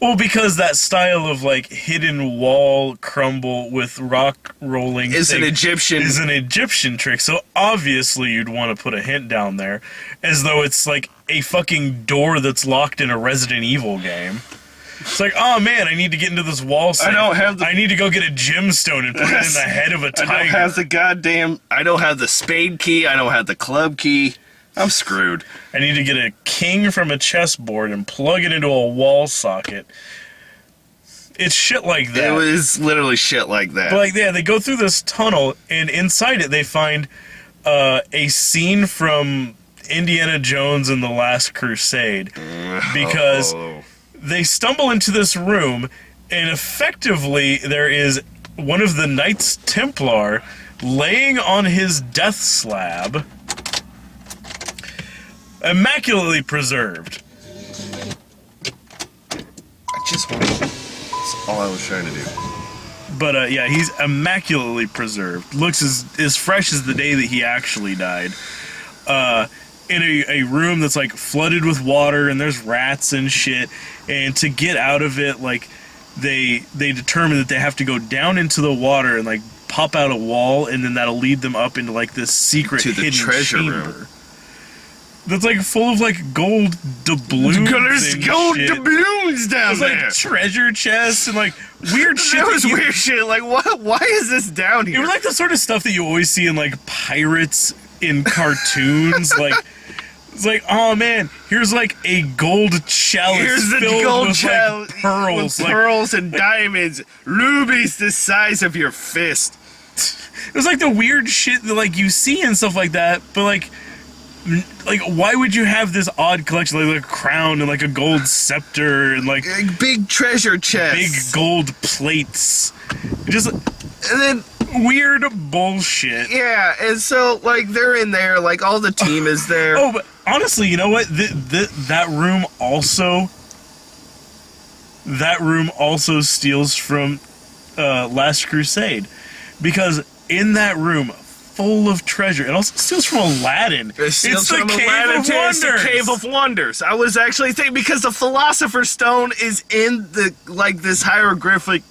[SPEAKER 2] Well, because that style of, like, hidden wall crumble with rock rolling
[SPEAKER 1] Is an
[SPEAKER 2] thing
[SPEAKER 1] Egyptian...
[SPEAKER 2] is an Egyptian trick, so obviously you'd want to put a hint down there, as though it's like a fucking door that's locked in a Resident Evil game. It's like, oh man, I need to get into this wall safe. I need to go get a gemstone and put it in the head of a tiger.
[SPEAKER 1] I don't have the goddamn... I don't have the spade key, I don't have the club key. I'm screwed.
[SPEAKER 2] I need to get a king from a chessboard and plug it into a wall socket. It's shit like that.
[SPEAKER 1] It was literally shit like that.
[SPEAKER 2] But like, yeah, they go through this tunnel, and inside it they find a scene from Indiana Jones and the Last Crusade, because they stumble into this room, and effectively there is one of the Knights Templar laying on his death slab, immaculately preserved.
[SPEAKER 1] I just want to... That's all I was trying to do.
[SPEAKER 2] But yeah, he's immaculately preserved. Looks as fresh as the day that he actually died. In a room that's like flooded with water, and there's rats and shit. And to get out of it, like they determine that they have to go down into the water and like pop out a wall, and then that'll lead them up into like this secret
[SPEAKER 1] To the
[SPEAKER 2] hidden
[SPEAKER 1] treasure
[SPEAKER 2] chamber.
[SPEAKER 1] room.
[SPEAKER 2] That's like full of like gold doubloons.
[SPEAKER 1] There's
[SPEAKER 2] and
[SPEAKER 1] gold
[SPEAKER 2] shit.
[SPEAKER 1] doubloons down
[SPEAKER 2] There's
[SPEAKER 1] there.
[SPEAKER 2] like treasure chests and like weird shit.
[SPEAKER 1] That was
[SPEAKER 2] you-
[SPEAKER 1] weird shit. Like, what? Why is this down
[SPEAKER 2] It
[SPEAKER 1] here?
[SPEAKER 2] was like the sort of stuff that you always see in like pirates in cartoons. Like, it's like, oh man, here's like a gold chalice
[SPEAKER 1] Here's the
[SPEAKER 2] filled
[SPEAKER 1] gold
[SPEAKER 2] with
[SPEAKER 1] chalice
[SPEAKER 2] like pearls.
[SPEAKER 1] with
[SPEAKER 2] Like,
[SPEAKER 1] pearls and diamonds, rubies the size of your fist.
[SPEAKER 2] it was like the weird shit that like you see and stuff like that. But like why would you have this odd collection, like a crown and like a gold scepter and like
[SPEAKER 1] Big treasure
[SPEAKER 2] big
[SPEAKER 1] chests.
[SPEAKER 2] gold plates? Just
[SPEAKER 1] And then
[SPEAKER 2] weird bullshit.
[SPEAKER 1] yeah, and so like they're in there, like all the team is there.
[SPEAKER 2] Oh, but honestly, you know what? That room also steals from Last Crusade, because in that room, full of treasure, it also steals from Aladdin.
[SPEAKER 1] It steals
[SPEAKER 2] It's the
[SPEAKER 1] from
[SPEAKER 2] Cave
[SPEAKER 1] Aladdin
[SPEAKER 2] of
[SPEAKER 1] too. It's the
[SPEAKER 2] Wonders.
[SPEAKER 1] Cave of Wonders. I was actually thinking, because the Philosopher's Stone is in the like this hieroglyphic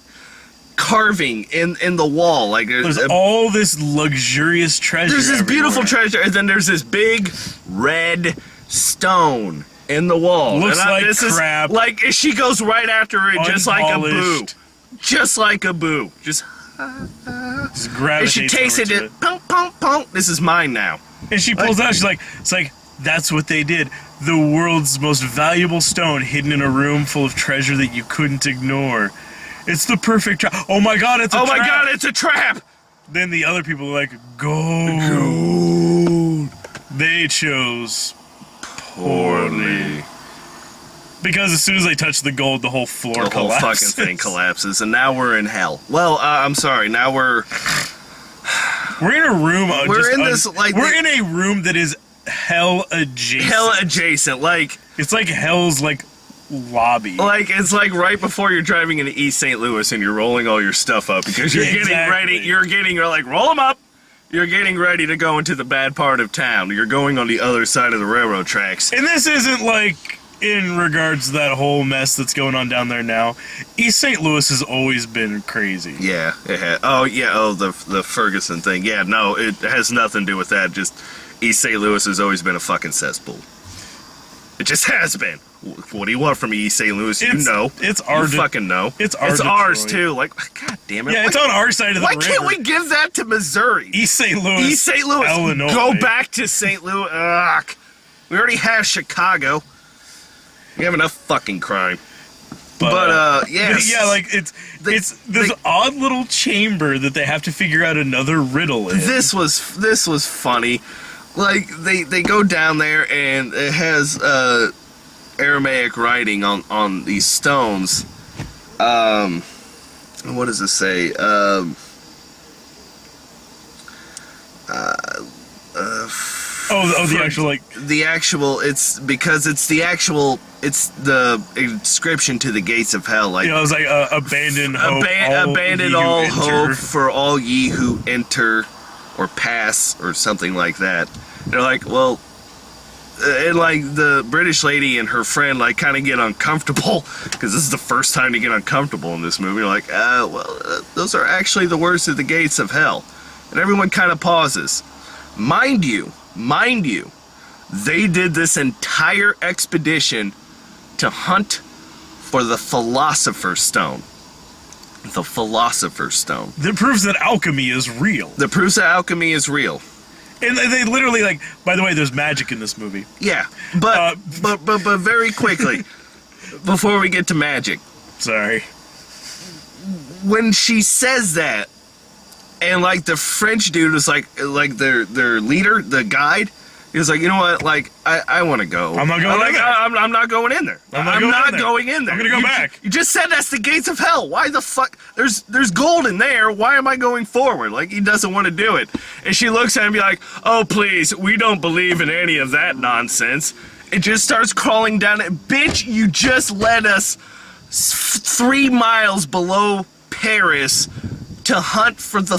[SPEAKER 1] carving in the wall. Like
[SPEAKER 2] There's all this luxurious treasure.
[SPEAKER 1] there's this beautiful
[SPEAKER 2] everywhere.
[SPEAKER 1] treasure, and then there's this big red stone in the wall.
[SPEAKER 2] Looks
[SPEAKER 1] And
[SPEAKER 2] like
[SPEAKER 1] this is-
[SPEAKER 2] crap.
[SPEAKER 1] like she goes right after it, just like a boo,
[SPEAKER 2] Unpolished.
[SPEAKER 1] just like a boo. Just
[SPEAKER 2] Just
[SPEAKER 1] and
[SPEAKER 2] gravitates
[SPEAKER 1] she takes
[SPEAKER 2] over
[SPEAKER 1] it,
[SPEAKER 2] to
[SPEAKER 1] and punk, punk, punk. This is mine now.
[SPEAKER 2] And she pulls out, she's like, it's like, that's what they did. The world's most valuable stone hidden in a room full of treasure that you couldn't ignore. It's the perfect trap. Oh my god, it's a
[SPEAKER 1] Oh
[SPEAKER 2] trap.
[SPEAKER 1] my god, it's a trap!
[SPEAKER 2] Then the other people are like, gold. They chose poorly. Because as soon as they touch the gold, the whole floor
[SPEAKER 1] The whole
[SPEAKER 2] collapses.
[SPEAKER 1] fucking thing collapses, and now we're in hell. Well, I'm sorry. Now we're
[SPEAKER 2] We're in a room.
[SPEAKER 1] We're in this, like,
[SPEAKER 2] we're in a room that is hell adjacent.
[SPEAKER 1] hell adjacent. Like
[SPEAKER 2] It's like hell's like lobby.
[SPEAKER 1] it's like right before you're driving into East St. Louis and you're rolling all your stuff up because you're
[SPEAKER 2] Yeah,
[SPEAKER 1] getting
[SPEAKER 2] exactly.
[SPEAKER 1] ready. You're like, roll them up. You're getting ready to go into the bad part of town. You're going on the other side of the railroad tracks.
[SPEAKER 2] And this isn't like in regards to that whole mess that's going on down there now. East St. Louis has always been crazy.
[SPEAKER 1] Yeah, it had. Oh yeah. Oh, the Ferguson thing. Yeah, no, it has nothing to do with that. Just East St. Louis has always been a fucking cesspool. It just has been. What do you want from me, East St. Louis? You know.
[SPEAKER 2] It's our
[SPEAKER 1] You fucking know.
[SPEAKER 2] it's our
[SPEAKER 1] ours,
[SPEAKER 2] Detroit.
[SPEAKER 1] too. Like, God damn it.
[SPEAKER 2] Yeah, it's on our side of the
[SPEAKER 1] Why
[SPEAKER 2] river.
[SPEAKER 1] can't we give that to Missouri?
[SPEAKER 2] East St. Louis,
[SPEAKER 1] East St. Louis.
[SPEAKER 2] Illinois.
[SPEAKER 1] Go back to St. Louis. Ugh. We already have Chicago. We have enough fucking crime. But yes.
[SPEAKER 2] yeah, like it's this odd little chamber that they have to figure out another riddle in.
[SPEAKER 1] This was funny. Like they go down there and it has Aramaic writing on these stones. What does it say?
[SPEAKER 2] The actual like
[SPEAKER 1] The actual, it's because it's the actual, it's the inscription to the gates of hell. Like,
[SPEAKER 2] it's like abandon hope,
[SPEAKER 1] abandon
[SPEAKER 2] ye who
[SPEAKER 1] all
[SPEAKER 2] enter.
[SPEAKER 1] hope for all ye who enter or pass or something like that. They're like, well, and like the British lady and her friend like kind of get uncomfortable because this is the first time to get uncomfortable in this movie. They're like, those are actually the words of the gates of hell, and everyone kind of pauses. Mind you, they did this entire expedition to hunt for the Philosopher's Stone. The Philosopher's Stone.
[SPEAKER 2] That proves that alchemy is real.
[SPEAKER 1] That proves that alchemy is real.
[SPEAKER 2] And they literally, like, by the way, there's magic in this movie.
[SPEAKER 1] Yeah, but very quickly, before we get to magic,
[SPEAKER 2] Sorry.
[SPEAKER 1] when she says that, and like the French dude was like their leader, the guide, he was like, you know what, like I want to go.
[SPEAKER 2] I'm not going in there.
[SPEAKER 1] I'm not going in there. I'm not going in there.
[SPEAKER 2] I'm gonna go back.
[SPEAKER 1] You just said that's the gates of hell. Why the fuck? There's gold in there. Why am I going forward? Like, he doesn't want to do it. And she looks at him and be like, oh please, we don't believe in any of that nonsense. It just starts crawling down. Bitch, you just led us 3 miles below Paris to hunt for the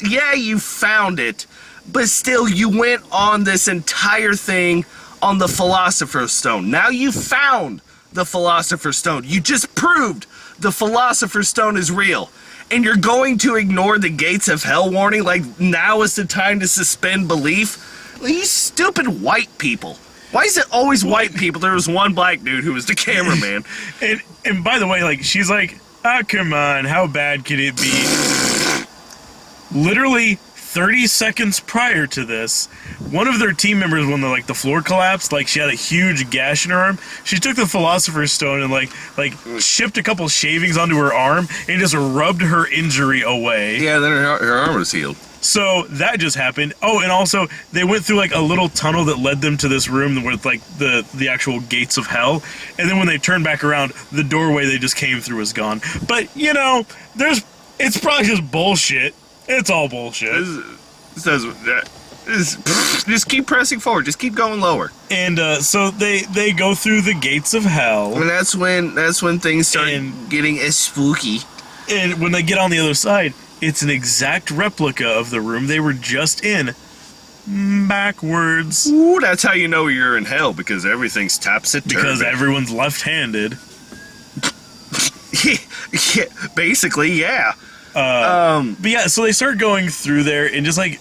[SPEAKER 1] Yeah, you found it, but still, you went on this entire thing on the Philosopher's Stone. Now you found the Philosopher's Stone. You just proved the Philosopher's Stone is real. And you're going to ignore the gates of hell warning like now is the time to suspend belief? You stupid white people. Why is it always white people? There was one black dude who was the cameraman.
[SPEAKER 2] And by the way, like, she's like, come on, how bad could it be? Literally 30 seconds prior to this, one of their team members, when the floor collapsed, like, she had a huge gash in her arm. She took the Philosopher's Stone and like shipped a couple shavings onto her arm and just rubbed her injury away.
[SPEAKER 1] Yeah, then her arm was healed.
[SPEAKER 2] So that just happened. Oh, and also they went through like a little tunnel that led them to this room with like the actual gates of hell. And then when they turned back around, the doorway they just came through was gone. But it's probably just bullshit. It's all bullshit.
[SPEAKER 1] Just keep pressing forward. Just keep going lower.
[SPEAKER 2] And so they go through the gates of hell.
[SPEAKER 1] And that's when things start getting spooky.
[SPEAKER 2] And when they get on the other side, it's an exact replica of the room they were just in, backwards.
[SPEAKER 1] Ooh, that's how you know you're in hell, because everything's topsy-turvy.
[SPEAKER 2] Because everyone's left-handed.
[SPEAKER 1] Yeah, basically, yeah.
[SPEAKER 2] But yeah, so they start going through there, and just like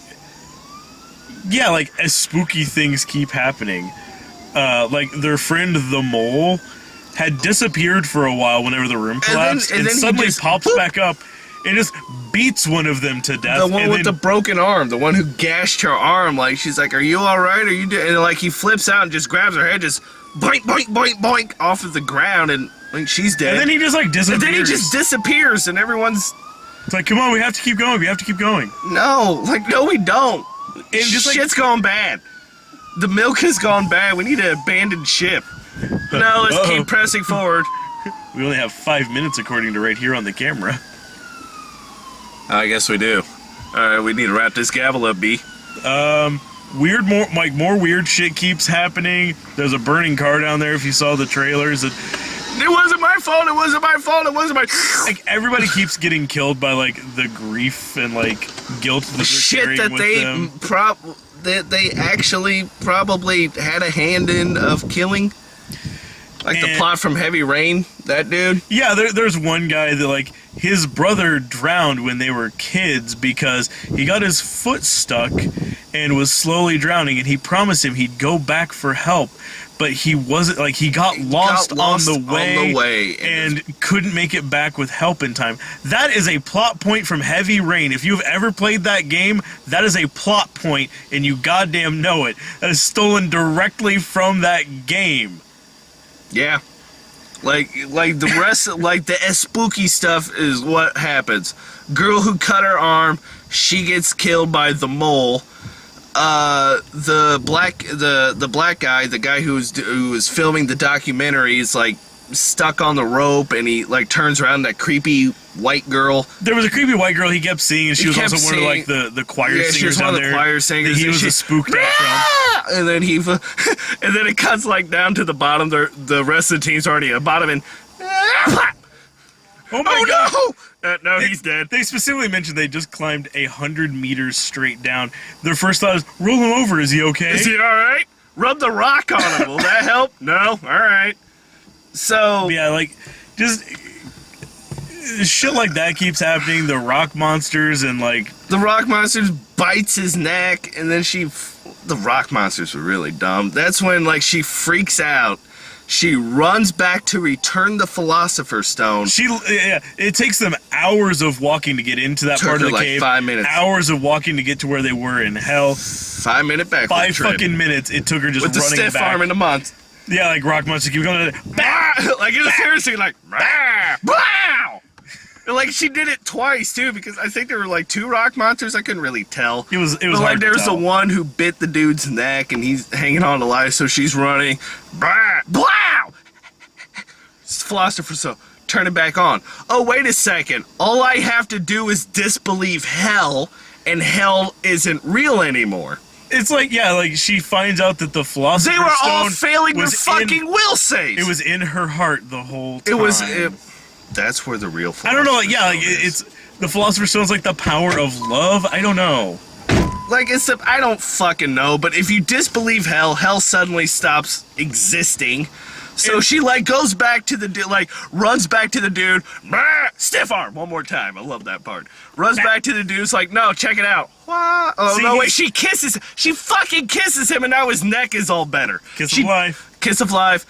[SPEAKER 2] as spooky things keep happening. Like their friend the mole had disappeared for a while whenever the room collapsed, and suddenly just pops back up and just beats one of them to death.
[SPEAKER 1] The one with the broken arm, the one who gashed her arm. Like, she's like, "Are you all right? Are you?" And like he flips out and just grabs her head, just boink, boink, boink, boink off of the ground, and like she's dead.
[SPEAKER 2] And then he just like disappears.
[SPEAKER 1] And then he just disappears, and everyone's.
[SPEAKER 2] It's like, come on, we have to keep going. We have to keep going.
[SPEAKER 1] No, we don't.
[SPEAKER 2] And just
[SPEAKER 1] shit's gone bad. The milk has gone bad. We need to abandon ship. No, let's keep pressing forward.
[SPEAKER 2] We only have 5 minutes according to right here on the camera.
[SPEAKER 1] I guess we do. Alright, we need to wrap this gavel up, B.
[SPEAKER 2] More weird shit keeps happening. There's a burning car down there if you saw the trailers.
[SPEAKER 1] It wasn't my fault, it wasn't my fault, it wasn't my...
[SPEAKER 2] Like, everybody keeps getting killed by, like, the grief and, like, guilt that they're
[SPEAKER 1] shit
[SPEAKER 2] carrying
[SPEAKER 1] that
[SPEAKER 2] with them.
[SPEAKER 1] they actually probably had a hand in of killing. Like the plot from Heavy Rain, that dude.
[SPEAKER 2] Yeah, there's one guy that, like, his brother drowned when they were kids because he got his foot stuck and was slowly drowning, and he promised him he'd go back for help. but he wasn't like he got lost on the way and couldn't make it back with help in time. That is a plot point from Heavy Rain. If you've ever played that game, that is a plot point, and you goddamn know it. That is stolen directly from that game.
[SPEAKER 1] Yeah. Like the rest, like the spooky stuff is what happens. Girl who cut her arm, she gets killed by the mole. The black guy, the guy who was filming the documentary, is like stuck on the rope, and he like turns around. That creepy white girl.
[SPEAKER 2] There was a creepy white girl he kept seeing, and she was also one of like the choir singers.
[SPEAKER 1] She was one of the choir singers.
[SPEAKER 2] He was a spooked out from.
[SPEAKER 1] And then and then it cuts like down to the bottom. The rest of the team's already at the bottom, and
[SPEAKER 2] Oh my god!
[SPEAKER 1] No! No, he's dead.
[SPEAKER 2] They specifically mentioned they just climbed 100 meters straight down. Their first thought is, roll him over. Is he okay?
[SPEAKER 1] Is he all right? Rub the rock on him. Will that help? No. All right. So
[SPEAKER 2] yeah, like just shit like that keeps happening. The rock monsters and like
[SPEAKER 1] the rock monsters bites his neck, and then the rock monsters were really dumb. That's when like she freaks out. She runs back to return the Philosopher's Stone.
[SPEAKER 2] It takes them hours of walking to get into that part of the
[SPEAKER 1] like
[SPEAKER 2] cave.
[SPEAKER 1] 5 minutes.
[SPEAKER 2] Hours of walking to get to where they were in hell.
[SPEAKER 1] 5 minute backward
[SPEAKER 2] 5
[SPEAKER 1] trip.
[SPEAKER 2] fucking minutes it took her just
[SPEAKER 1] with the
[SPEAKER 2] running
[SPEAKER 1] stiff
[SPEAKER 2] back.
[SPEAKER 1] arm in a month.
[SPEAKER 2] Yeah, like rock monsters keep going.
[SPEAKER 1] Like it was seriously like wow. Like she did it twice too, because I think there were like 2 rock monsters. I couldn't really tell.
[SPEAKER 2] It was
[SPEAKER 1] but
[SPEAKER 2] hard
[SPEAKER 1] like
[SPEAKER 2] to
[SPEAKER 1] there's
[SPEAKER 2] tell.
[SPEAKER 1] the one who bit the dude's neck and he's hanging on to life, so she's running. Blow! Philosopher's Stone. Turn it back on. Oh, wait a second. All I have to do is disbelieve hell, and hell isn't real anymore.
[SPEAKER 2] It's like, yeah, like she finds out that the Philosopher's
[SPEAKER 1] They were
[SPEAKER 2] Stone
[SPEAKER 1] all failing their
[SPEAKER 2] was
[SPEAKER 1] fucking will saves.
[SPEAKER 2] It was in her heart the whole time.
[SPEAKER 1] That's where the real
[SPEAKER 2] I don't know, like, yeah, like
[SPEAKER 1] Stone is.
[SPEAKER 2] it's the Philosopher's Stone's like the power of love. I don't know.
[SPEAKER 1] Like, I don't fucking know, but if you disbelieve hell, hell suddenly stops existing. So she, like, goes back to the dude, like, runs back to the dude, stiff arm, one more time, I love that part. Runs back to the dude's like, no, check it out. What? Oh,
[SPEAKER 2] See,
[SPEAKER 1] no, wait, she fucking kisses him, and now his neck is all better.
[SPEAKER 2] Kiss of life.
[SPEAKER 1] Kiss of life.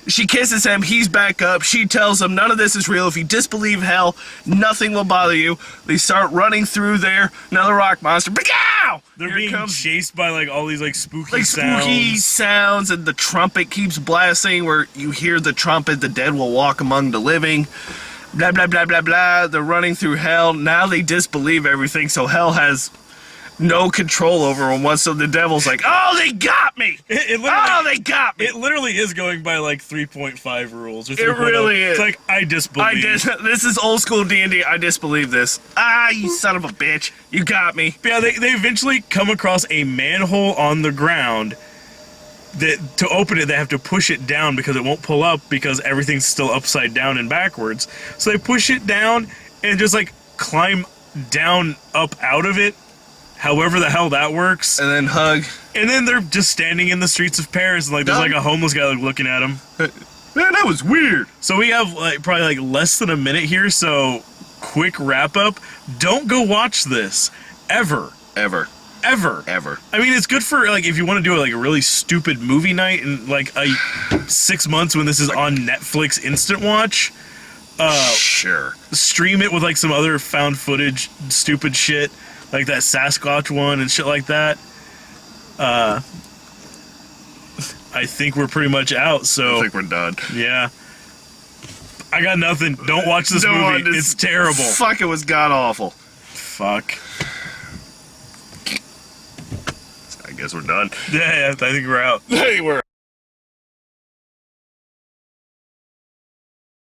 [SPEAKER 1] She kisses him, he's back up, she tells him none of this is real, if you disbelieve hell, nothing will bother you. They start running through there, another rock monster, Ow!
[SPEAKER 2] They're being chased by like all these like spooky
[SPEAKER 1] sounds, and the trumpet keeps blasting where you hear the trumpet, the dead will walk among the living, blah blah blah blah blah. They're running through hell, now they disbelieve everything, so hell has no control over them. So the devil's like, oh, they got me! They got me!
[SPEAKER 2] It literally is going by like 3.5 rules. Or
[SPEAKER 1] It really is.
[SPEAKER 2] It's like, I disbelieve.
[SPEAKER 1] This is old school D&D. I disbelieve this. You son of a bitch. You got me.
[SPEAKER 2] But yeah, they eventually come across a manhole on the ground that to open it, they have to push it down because it won't pull up because everything's still upside down and backwards. So they push it down and just like climb down up out of it. However the hell that works.
[SPEAKER 1] And then hug.
[SPEAKER 2] And then they're just standing in the streets of Paris and like there's like a homeless guy like looking at them.
[SPEAKER 1] Man, that was weird.
[SPEAKER 2] So we have like probably like less than a minute here, so quick wrap up. Don't go watch this. Ever.
[SPEAKER 1] Ever.
[SPEAKER 2] I mean, it's good for like if you want to do like a really stupid movie night in like 6 months when this is on Netflix Instant Watch.
[SPEAKER 1] Sure.
[SPEAKER 2] Stream it with like some other found footage stupid shit. Like that Sasquatch one and shit like that. I think we're pretty much out, so...
[SPEAKER 1] I think we're done.
[SPEAKER 2] Yeah. I got nothing. Don't watch this movie. It's terrible.
[SPEAKER 1] Fuck, it was god-awful.
[SPEAKER 2] Fuck.
[SPEAKER 1] I guess we're done.
[SPEAKER 2] Yeah, I think we're out.
[SPEAKER 1] Hey, we're